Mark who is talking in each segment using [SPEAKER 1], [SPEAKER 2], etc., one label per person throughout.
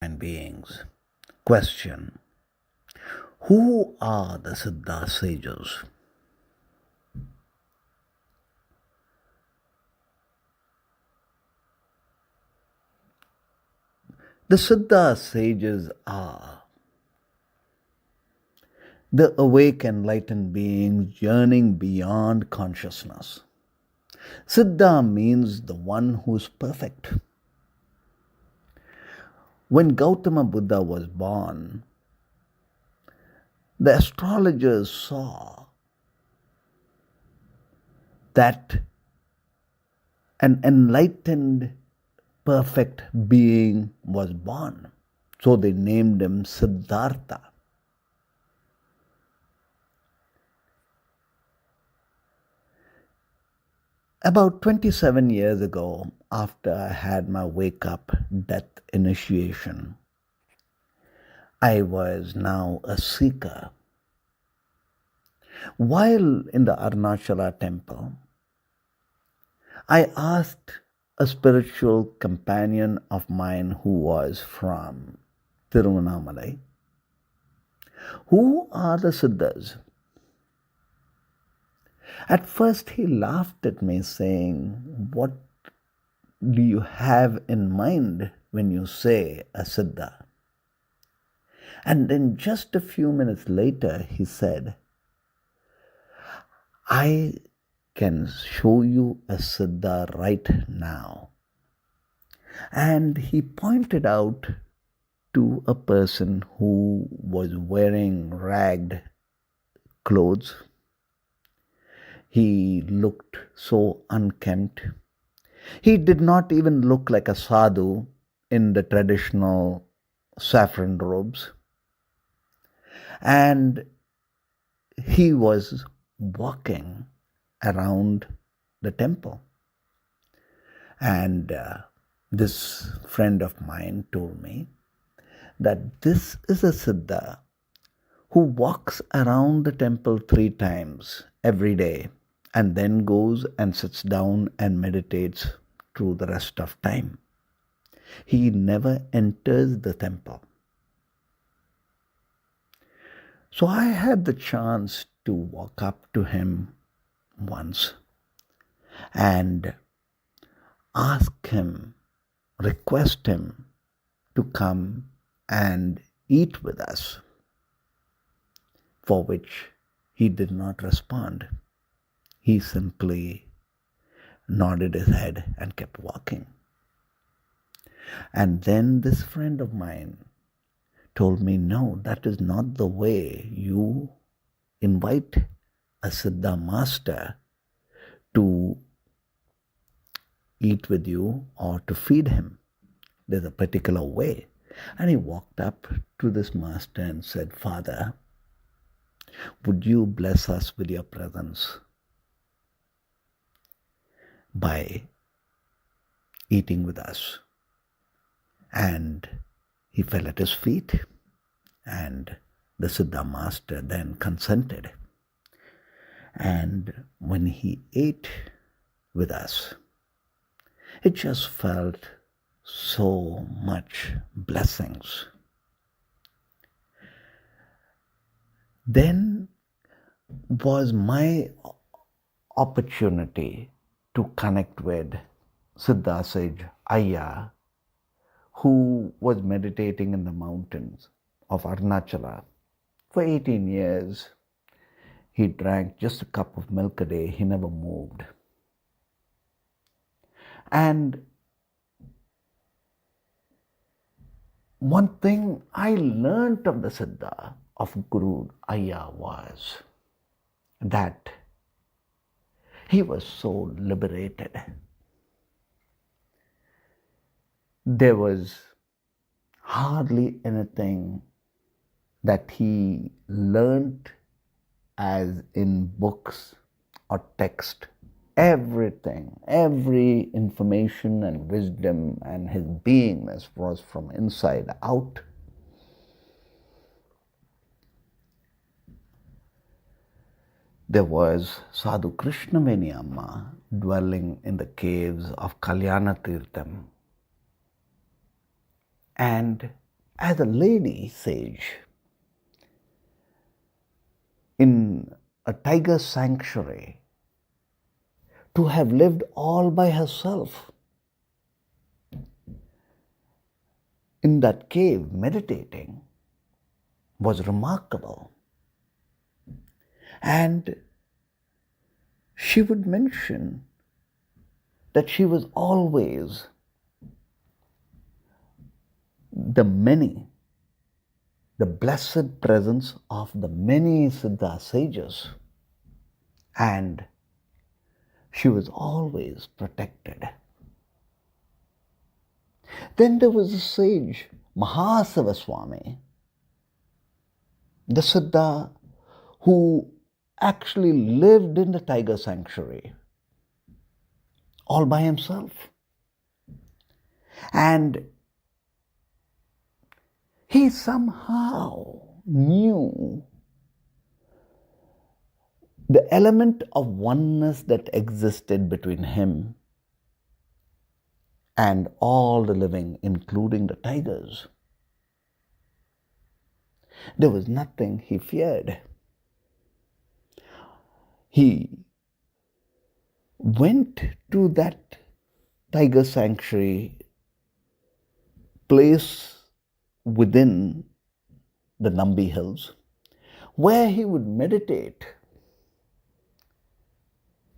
[SPEAKER 1] and beings. Question: who are the Siddha sages? The Siddha sages are the awake, enlightened beings yearning beyond consciousness. Siddha means the one who is perfect. When Gautama Buddha was born, the astrologers saw that an enlightened, perfect being was born. So they named him Siddhartha. About 27 years ago, after I had my wake up death initiation, I was now a seeker. While in the Arunachala temple, I asked a spiritual companion of mine who was from Tiruvannamalai, who are the Siddhas? At first he laughed at me, saying, "What do you have in mind when you say a Siddha?" And then just a few minutes later he said, "I can show you a Siddha right now." And he pointed out to a person who was wearing ragged clothes. He looked so unkempt. He did not even look like a sadhu in the traditional saffron robes. And he was walking around the temple. And this friend of mine told me that this is a Siddha who walks around the temple 3 times every day and then goes and sits down and meditates through the rest of time. He never enters the temple. So I had the chance to walk up to him once and ask him, request him to come and eat with us, for which he did not respond. He simply nodded his head and kept walking. And then this friend of mine told me, "No, that is not the way you invite a Siddha master to eat with you or to feed him. There's a particular way." And he walked up to this master and said, "Father, would you bless us with your presence by eating with us?" And he fell at his feet, and the Siddha master then consented. And when he ate with us, it just felt so much blessings. Then was my opportunity to connect with Siddha sage Ayya, who was meditating in the mountains of Arunachala for 18 years. He drank just a cup of milk a day. He never moved. And one thing I learned of the Siddha of Guru Ayya was that he was so liberated. There was hardly anything that he learned as in books or text. Everything, every information and wisdom and his beingness was from inside out. There was Sadhu Krishnaveni Amma dwelling in the caves of Kalyana Tirtham. And as a lady sage in a tiger sanctuary, to have lived all by herself in that cave meditating was remarkable. And she would mention that she was always the blessed presence of the many Siddha sages, and she was always protected. Then there was a sage, Mahasavaswami, the Siddha who actually lived in the tiger sanctuary all by himself. And he somehow knew the element of oneness that existed between him and all the living, including the tigers. There was nothing he feared. He went to that tiger sanctuary place within the Nambi Hills, where he would meditate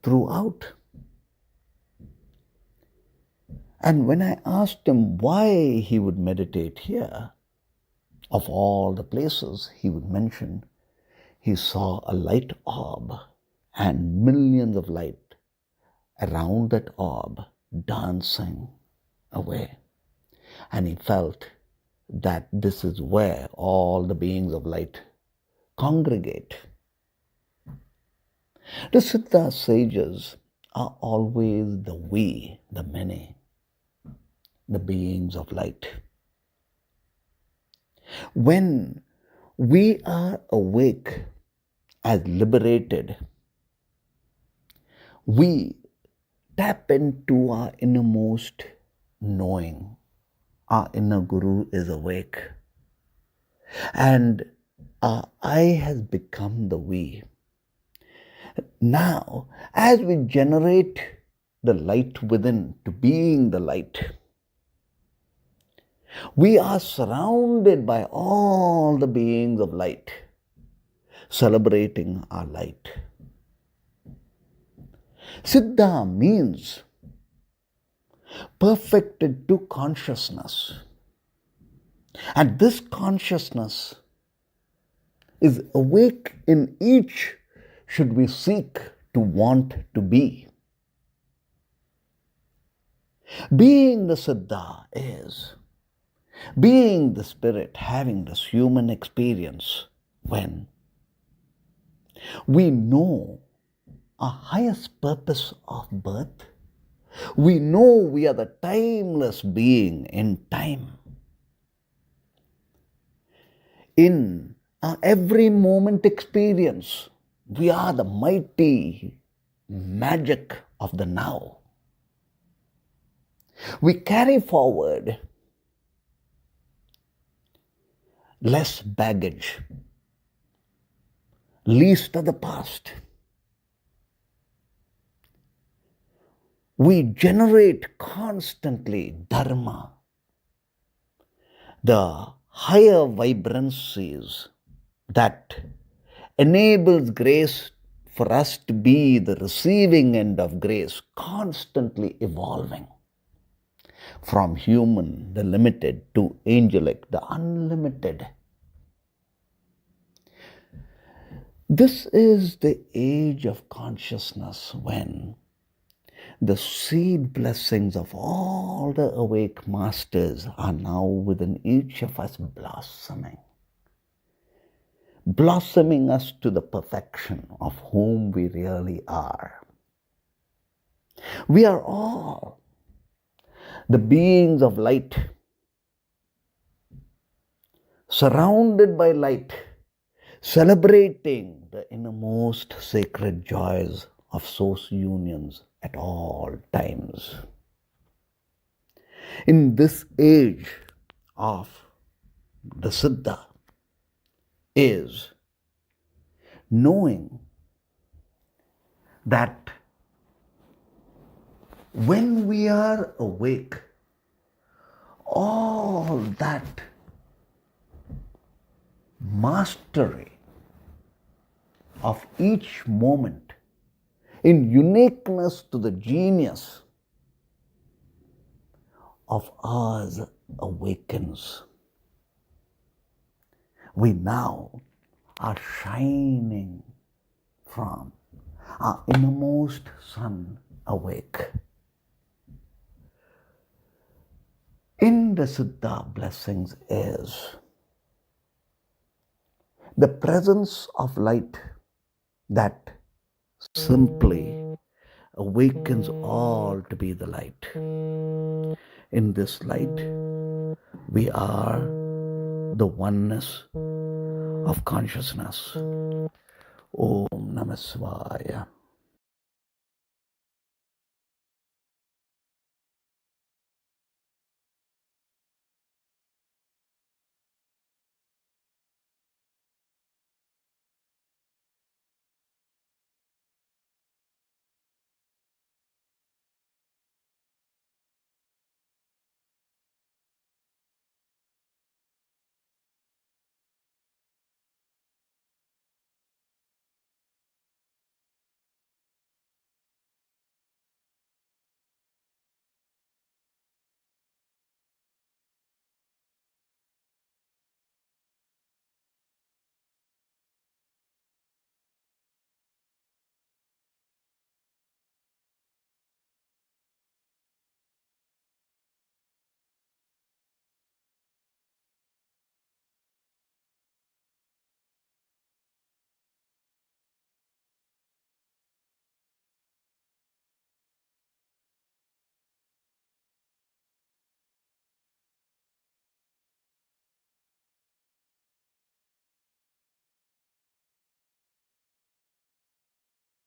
[SPEAKER 1] throughout. And when I asked him why he would meditate here, of all the places, he would mention he saw a light orb and millions of light around that orb dancing away. And he felt that this is where all the beings of light congregate. The Siddha sages are always the we, the many, the beings of light. When we are awake as liberated, we tap into our innermost knowing. Our inner guru is awake. And our I has become the we. Now, as we generate the light within to being the light, we are surrounded by all the beings of light, celebrating our light. Siddha means perfected to consciousness. And this consciousness is awake in each should we seek to want to be. Being the Siddha is being the spirit having this human experience when we know our highest purpose of birth. We know we are the timeless being in time. In our every moment experience, we are the mighty magic of the now. We carry forward less baggage, least of the past. We generate constantly dharma, the higher vibrancies that enables grace for us to be the receiving end of grace, constantly evolving from human, the limited, to angelic, the unlimited. This is the age of consciousness when the seed blessings of all the awake masters are now within each of us blossoming us to the perfection of whom we really are. We are all the beings of light, surrounded by light, celebrating the innermost sacred joys of source unions at all times. In this age of the Siddha is knowing that when we are awake, all that mastery of each moment in uniqueness to the genius of ours awakens. We now are shining from our innermost sun awake. In the Siddha blessings is the presence of light that simply awakens all to be the light. In this light, we are the oneness of consciousness. Om Namah Shivaya.